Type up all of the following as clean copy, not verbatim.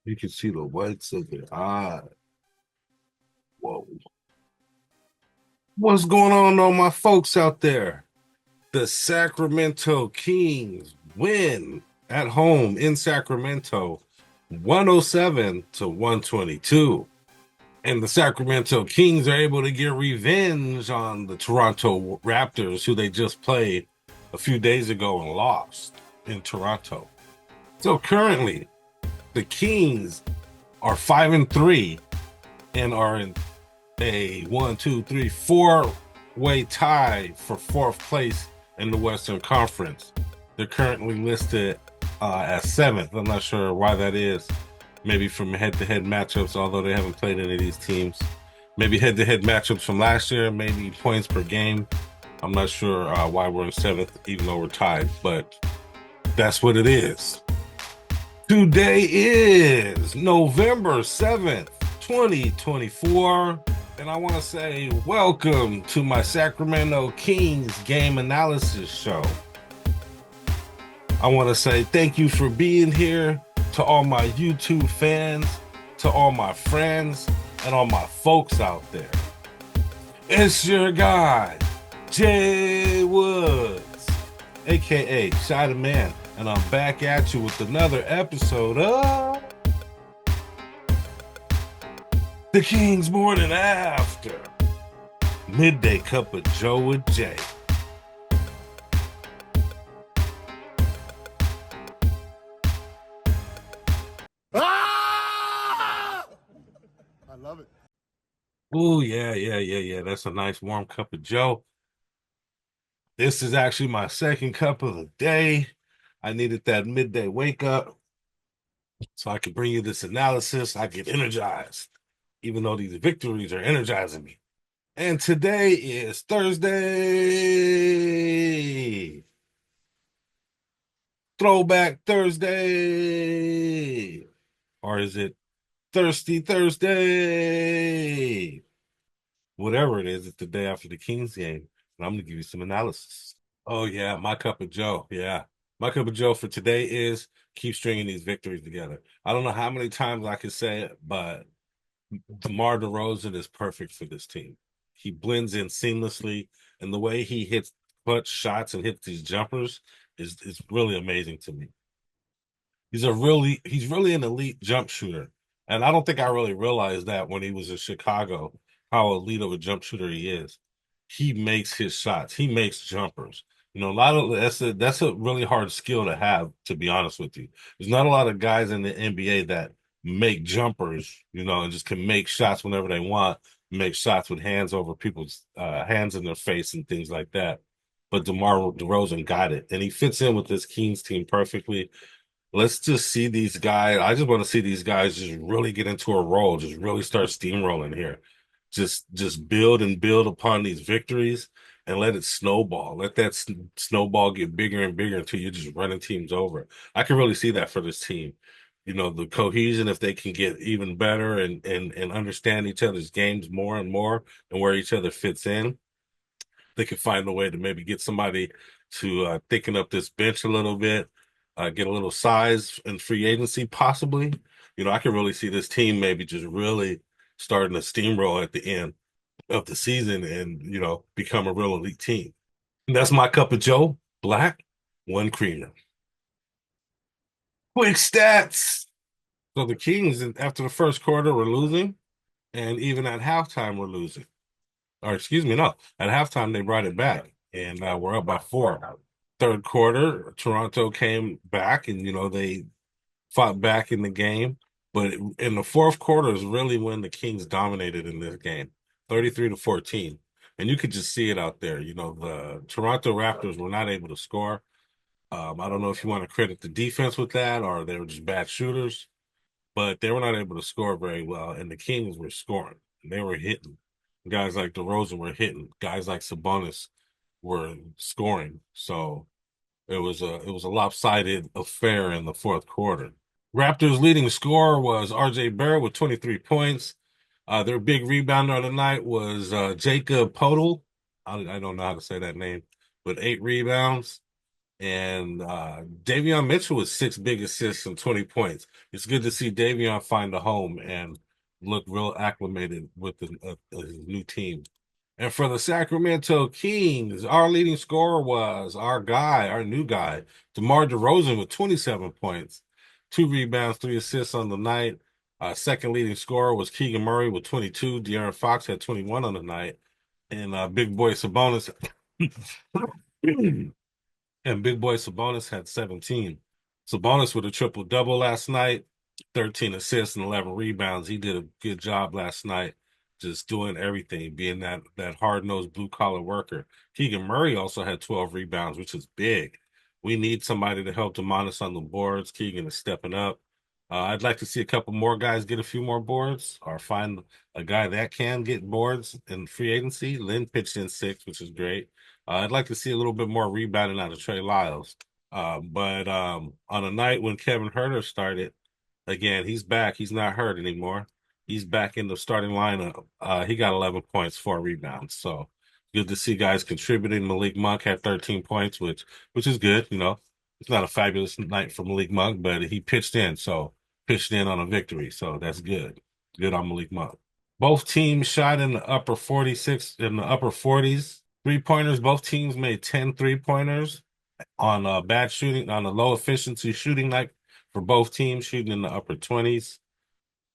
You can see the whites of their eye. Whoa. What's going on, all my folks out there? The Sacramento Kings win at home in Sacramento, 107 to 122. And the Sacramento Kings are able to get revenge on the Toronto Raptors, who they just played a few days ago and lost in Toronto. So currently, the Kings are 5-3 and are in a 4-way tie for fourth place in the Western Conference. They're currently listed as seventh. I'm not sure why that is. Maybe from head-to-head matchups, although they haven't played any of these teams. Maybe head-to-head matchups from last year, maybe points per game. I'm not sure why we're in seventh, even though we're tied, but that's what it is. Today is November 7th, 2024, and I want to say welcome to my Sacramento Kings game analysis show. I want to say thank you for being here, to all my YouTube fans, to all my friends, and all my folks out there. It's your guy, Jay Woods, aka Shy the Man, and I'm back at you with another episode of The Kings Morning After Midday Cup of Joe with Jay. Ah! I love it. Oh, yeah. That's a nice warm cup of Joe. This is actually my second cup of the day. I needed that midday wake up so I could bring you this analysis. I get energized, even though these victories are energizing me. And today is Thursday. Throwback Thursday. Or is it Thirsty Thursday? Whatever it is, it's the day after the Kings game. And I'm going to give you some analysis. Oh, yeah, my cup of Joe. Yeah. My cup of Joe for today is keep stringing these victories together. I don't know how many times I can say it, but DeMar DeRozan is perfect for this team. He blends in seamlessly, and the way he hits clutch shots and hits these jumpers is really amazing to me. He's really an elite jump shooter. And I don't think I really realized that when he was in Chicago, how elite of a jump shooter he is. He makes his shots. He makes jumpers. You know, a lot of that's a really hard skill to have, to be honest with you. There's not a lot of guys in the NBA that make jumpers, you know, and just can make shots whenever they want, make shots with hands over people's hands in their face and things like that. But DeMar DeRozan got it, and he fits in with this Kings team perfectly. Let's just see these guys. I just want to see these guys just really get into a role, just really start steamrolling here. Just build and build upon these victories and let it snowball. Let that snowball get bigger and bigger until you're just running teams over. I can really see that for this team. You know, the cohesion, if they can get even better and understand each other's games more and more and where each other fits in, they can find a way to maybe get somebody to thicken up this bench a little bit, get a little size in free agency, possibly. You know, I can really see this team maybe just really starting to steamroll at the end of the season and, you know, become a real elite team. And that's my cup of Joe, black, one creamer. Quick stats. So the Kings, after the first quarter, were losing, and even at halftime, we're losing. Or excuse me, no, at halftime, they brought it back, and we're up by four. Third quarter, Toronto came back and, you know, they fought back in the game. But in the fourth quarter is really when the Kings dominated in this game, 33-14. And you could just see it out there. You know, the Toronto Raptors were not able to score. I don't know if you want to credit the defense with that or they were just bad shooters, but they were not able to score very well. And the Kings were scoring. They were hitting. Guys like DeRozan were hitting. Guys like Sabonis were scoring. So it was a lopsided affair in the fourth quarter. Raptors' leading scorer was RJ Barrett with 23 points. Their big rebounder of the night was Jacob Podol. I don't know how to say that name, with 8 rebounds. And Davion Mitchell with 6 big assists and 20 points. It's good to see Davion find a home and look real acclimated with his new team. And for the Sacramento Kings, our leading scorer was our guy, our new guy, DeMar DeRozan with 27 points, 2 rebounds, 3 assists on the night. Second leading scorer was Keegan Murray with 22. De'Aaron Fox had 21 on the night. And Big Boy Sabonis and Big Boy Sabonis had 17. Sabonis with a triple double last night, 13 assists and 11 rebounds. He did a good job last night, just doing everything, being that hard nosed blue collar worker. Keegan Murray also had 12 rebounds, which is big. We need somebody to help Demonis on the boards. Keegan is stepping up. I'd like to see a couple more guys get a few more boards, or find a guy that can get boards in free agency. Lynn pitched in 6, which is great. I'd like to see a little bit more rebounding out of Trey Lyles. But on a night when Kevin Huerter started, again, he's back. He's not hurt anymore. He's back in the starting lineup. He got 11 points, 4 rebounds. So good to see guys contributing. Malik Monk had 13 points, which is good. It's not a fabulous night for Malik Monk, but he pitched in on a victory. So that's good. Good on Malik Monk. Both teams shot in the upper 46, in the upper 40s. 3-pointers, both teams made 10 3-pointers on bad shooting, on a low efficiency shooting night for both teams, shooting in the upper 20s.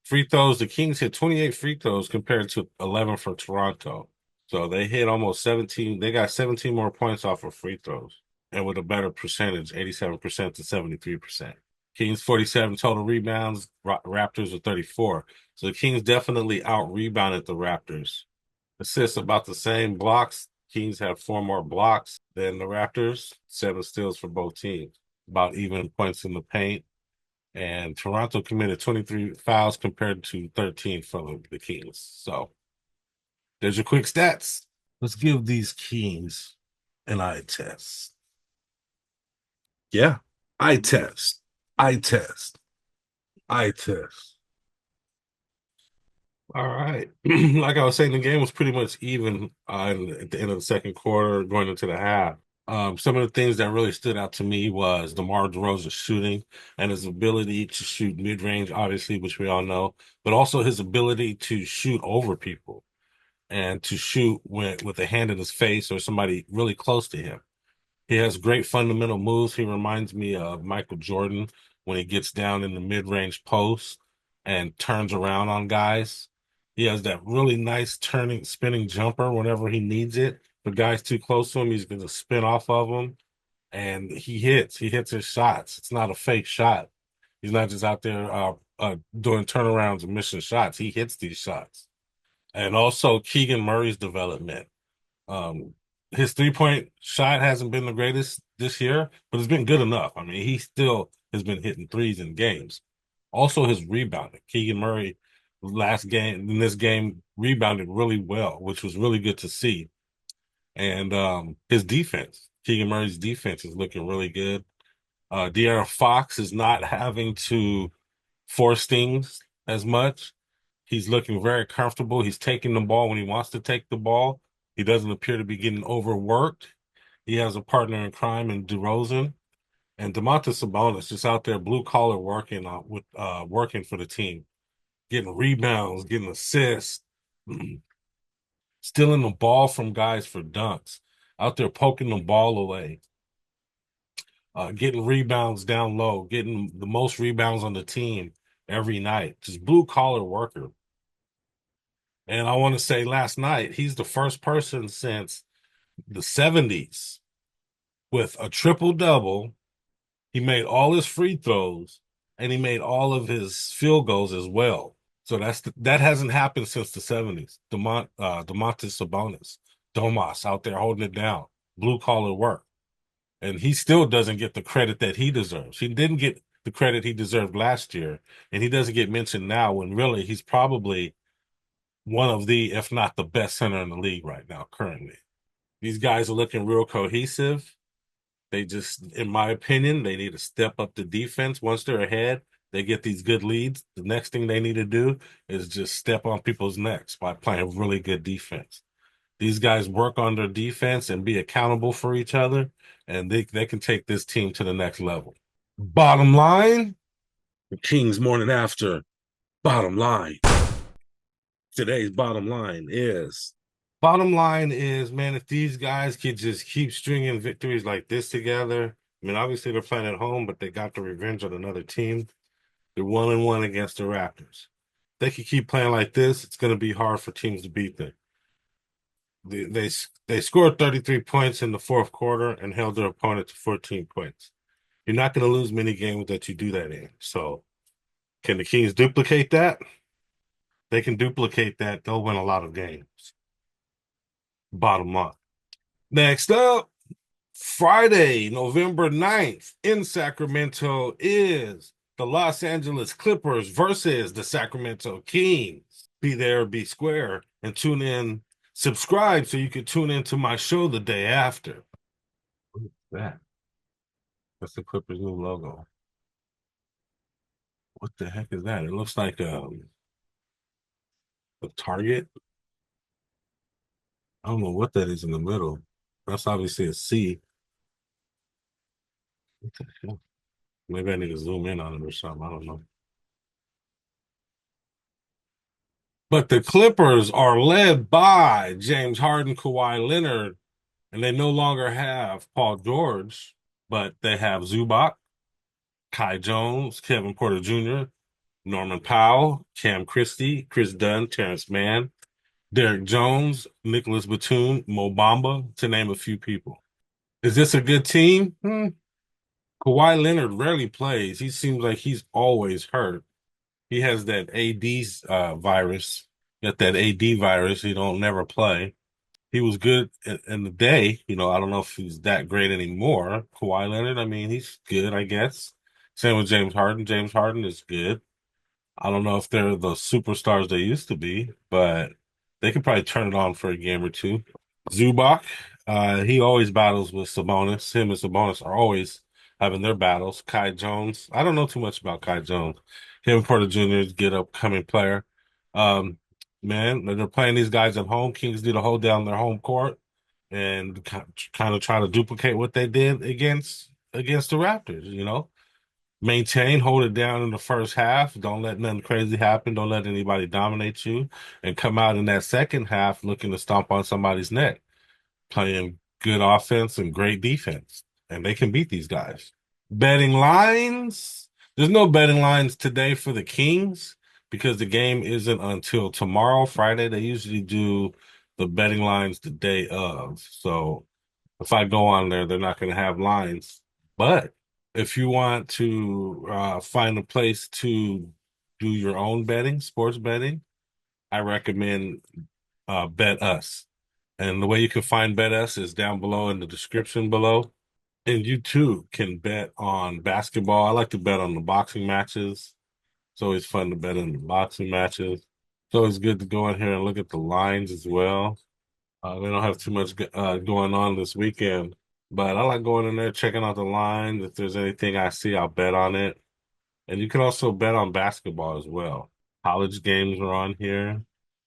Free throws, the Kings hit 28 free throws compared to 11 for Toronto. So they hit almost 17. They got 17 more points off of free throws, and with a better percentage, 87% to 73%. Kings 47 total rebounds, Raptors are 34. So the Kings definitely out rebounded the Raptors. Assists about the same. Blocks, Kings have 4 more blocks than the Raptors, 7 steals for both teams. About even points in the paint. And Toronto committed 23 fouls compared to 13 for the Kings. So there's your quick stats. Let's give these Kings an eye test. Yeah, eye test, eye test, eye test. All right. Like I was saying, the game was pretty much even at the end of the second quarter, going into the half. Some of the things that really stood out to me was DeMar DeRozan's shooting and his ability to shoot mid-range, obviously, which we all know, but also his ability to shoot over people and to shoot with a hand in his face or somebody really close to him. He has great fundamental moves. He reminds me of Michael Jordan when he gets down in the mid-range post and turns around on guys. He has that really nice turning, spinning jumper whenever he needs it. If a guy's too close to him, he's going to spin off of him, and he hits. He hits his shots. It's not a fake shot. He's not just out there doing turnarounds and missing shots. He hits these shots. And also Keegan Murray's development. Um, his 3-point shot hasn't been the greatest this year, but it's been good enough. I mean, he still has been hitting threes in games. Also, his rebounding. Keegan Murray, last game in this game, rebounded really well, which was really good to see. And his defense, Keegan Murray's defense is looking really good. De'Aaron Fox is not having to force things as much. He's looking very comfortable. He's taking the ball when he wants to take the ball. He doesn't appear to be getting overworked. He has a partner in crime in DeRozan, and Domantas Sabonis just out there blue collar working working for the team, getting rebounds, getting assists, stealing the ball from guys for dunks, out there poking the ball away, getting rebounds down low, getting the most rebounds on the team every night. Just blue collar worker. And I want to say last night, he's the first person since the 70s with a triple double. He made all his free throws and he made all of his field goals as well. So that hasn't happened since the 70s. Domantas Sabonis, Domas out there holding it down, blue collar work. And he still doesn't get the credit that he deserves. He didn't get the credit he deserved last year, and he doesn't get mentioned now when really he's probably one of the, if not the best center in the league right now, currently. These guys are looking real cohesive. They just, in my opinion, they need to step up the defense. Once they're ahead, they get these good leads. The next thing they need to do is just step on people's necks by playing really good defense. These guys work on their defense and be accountable for each other, and they can take this team to the next level. Bottom line, the Kings morning after. Bottom line. Today's bottom line is, man, if these guys could just keep stringing victories like this together. I mean, obviously they're playing at home, but they got the revenge on another team. They're 1-1 against the Raptors. They could keep playing like this, it's going to be hard for teams to beat them. They scored 33 points in the fourth quarter and held their opponent to 14 points. You're not going to lose many games that you do that in. So, can the Kings duplicate that? They can duplicate that. They'll win a lot of games. Bottom line. Next up, Friday, November 9th in Sacramento is the Los Angeles Clippers versus the Sacramento Kings. Be there, be square, and tune in. Subscribe so you can tune into my show the day after. What's that? That's the Clippers' new logo. What the heck is that? It looks like a target. I don't know what that is in the middle. That's obviously a C. What the hell? Maybe I need to zoom in on it or something. I don't know. But the Clippers are led by James Harden, Kawhi Leonard, and they no longer have Paul George, but they have Zubac, Kai Jones, Kevin Porter Jr., Norman Powell, Cam Christie, Chris Dunn, Terrence Mann, Derek Jones, Nicholas Batum, Mo Bamba, to name a few people. Is this a good team? Kawhi Leonard rarely plays. He seems like he's always hurt. He has that AD virus. Got that AD virus. He don't never play. He was good in the day. I don't know if he's that great anymore. Kawhi Leonard, I mean, he's good, I guess. Same with James Harden. James Harden is good. I don't know if they're the superstars they used to be, but they could probably turn it on for a game or two. Zubac, he always battles with Sabonis. Him and Sabonis are always having their battles. Kai Jones, I don't know too much about Kai Jones. Him and Porter Jr. is a good upcoming player. Um, man, they're playing these guys at home. Kings need to hold down their home court and kind of try to duplicate what they did against the Raptors. Maintain, hold it down in the first half. Don't let nothing crazy happen. Don't let anybody dominate you, and come out in that second half looking to stomp on somebody's neck, playing good offense and great defense. And they can beat these guys. Betting lines. There's no betting lines today for the Kings because the game isn't until tomorrow, Friday. They usually do the betting lines the day of. So if I go on there, they're not going to have lines. But if you want to find a place to do your own betting, sports betting, I recommend Bet Us. And the way you can find Bet Us is down below in the description below. And you too can bet on basketball. I like to bet on the boxing matches. It's always fun to bet on the boxing matches. It's always good to go in here and look at the lines as well. We don't have too much going on this weekend, but I like going in there, checking out the lines. If there's anything I see, I'll bet on it. And you can also bet on basketball as well. College games are on here.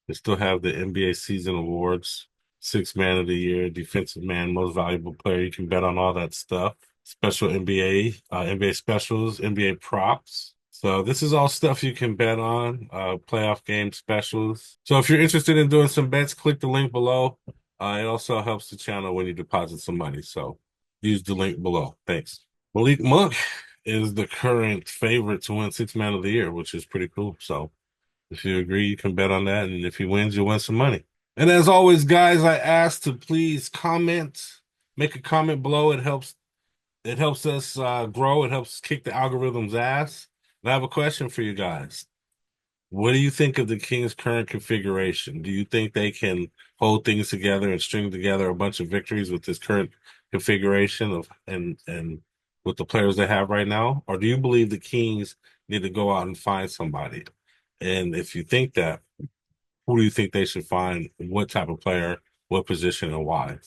They still have the NBA season awards, sixth man of the year, defensive man, most valuable player. You can bet on all that stuff. Special NBA specials, NBA props. So this is all stuff you can bet on, playoff game specials. So if you're interested in doing some bets, click the link below. It also helps the channel when you deposit some money. So use the link below. Thanks. Malik Monk is the current favorite to win sixth man of the year, which is pretty cool. So if you agree, you can bet on that. And if he wins, you'll win some money. And as always, guys, I ask to please comment, make a comment below. It helps us grow. It helps kick the algorithm's ass. And I have a question for you guys. What do you think of the Kings' current configuration? Do you think they can hold things together and string together a bunch of victories with this current configuration and with the players they have right now? Or do you believe the Kings need to go out and find somebody? And if you think that, who do you think they should find? What type of player, what position, and why?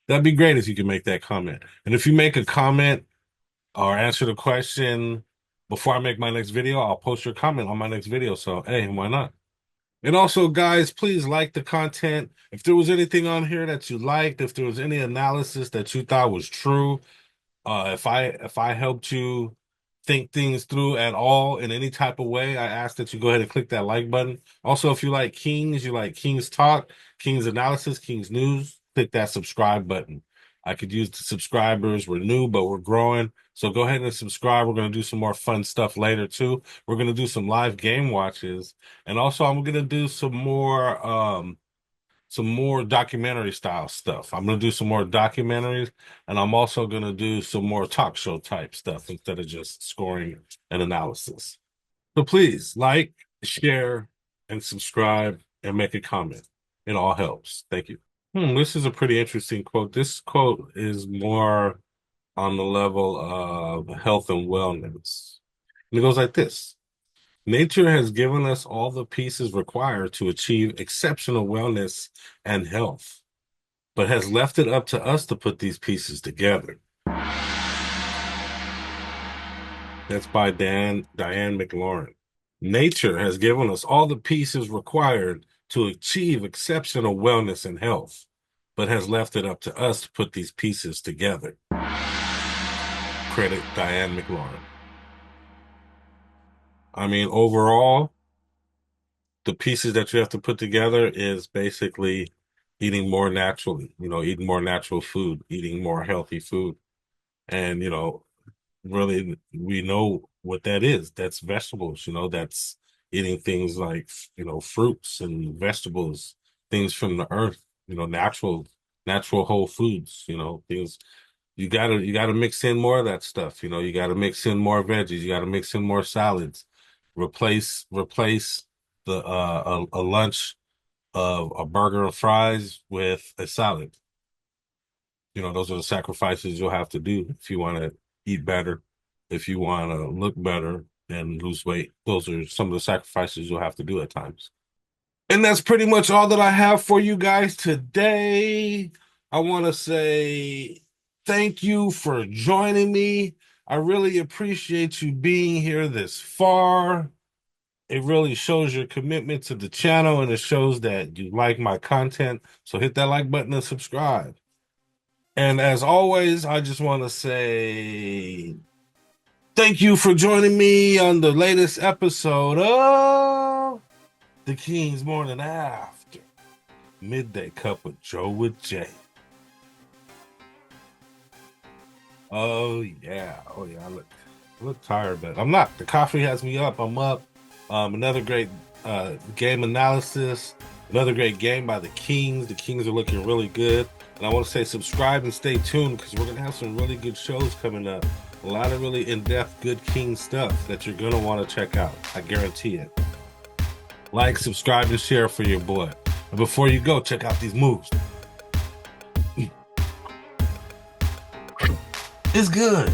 That'd be great if you could make that comment. And if you make a comment or answer the question before I make my next video, I'll post your comment on my next video. So, hey, why not? And also, guys, please like the content. If there was anything on here that you liked, if there was any analysis that you thought was true, if I helped you think things through at all in any type of way, I ask that you go ahead and click that like button. Also, if you like Kings, you like Kings Talk, Kings Analysis, Kings News, click that subscribe button. I could use the subscribers. We're new, but we're growing. So go ahead and subscribe. We're going to do some more fun stuff later too. We're going to do some live game watches. And also I'm going to do some more documentary style stuff. I'm going to do some more documentaries, and I'm also going to do some more talk show type stuff instead of just scoring and analysis. So please like, share, and subscribe and make a comment. It all helps. Thank you. This is a pretty interesting quote. This quote is more on the level of health and wellness. And it goes like this. Nature has given us all the pieces required to achieve exceptional wellness and health, but has left it up to us to put these pieces together. That's by Diane McLaurin. Nature has given us all the pieces required to achieve exceptional wellness and health, but has left it up to us to put these pieces together. Credit Diane McLaurin. I mean, overall, the pieces that you have to put together is basically eating more naturally, eating more natural food, eating more healthy food. And, really, we know what that is. That's vegetables, that's eating things like, fruits and vegetables, things from the earth, natural whole foods, things you gotta mix in more of that stuff. You gotta mix in more veggies, you gotta mix in more salads, replace the a lunch of a burger and fries with a salad. Those are the sacrifices you'll have to do if you want to eat better, if you want to look better and lose weight. Those are some of the sacrifices you'll have to do at times. And that's pretty much all that I have for you guys today. I want to say thank you for joining me. I really appreciate you being here this far. It really shows your commitment to the channel and it shows that you like my content. So hit that like button and subscribe. And as always, I just want to say thank you for joining me on the latest episode of The King's Morning After Midday Cup of Joe with Jay. Oh yeah, I look tired, but I'm not. The coffee has me up. I'm up. Another great game analysis. Another great game by the Kings. The Kings are looking really good. And I want to say subscribe and stay tuned because we're going to have some really good shows coming up. A lot of really in-depth, good King stuff that you're going to want to check out. I guarantee it. Like, subscribe, and share for your boy. And before you go, check out these moves. It's good.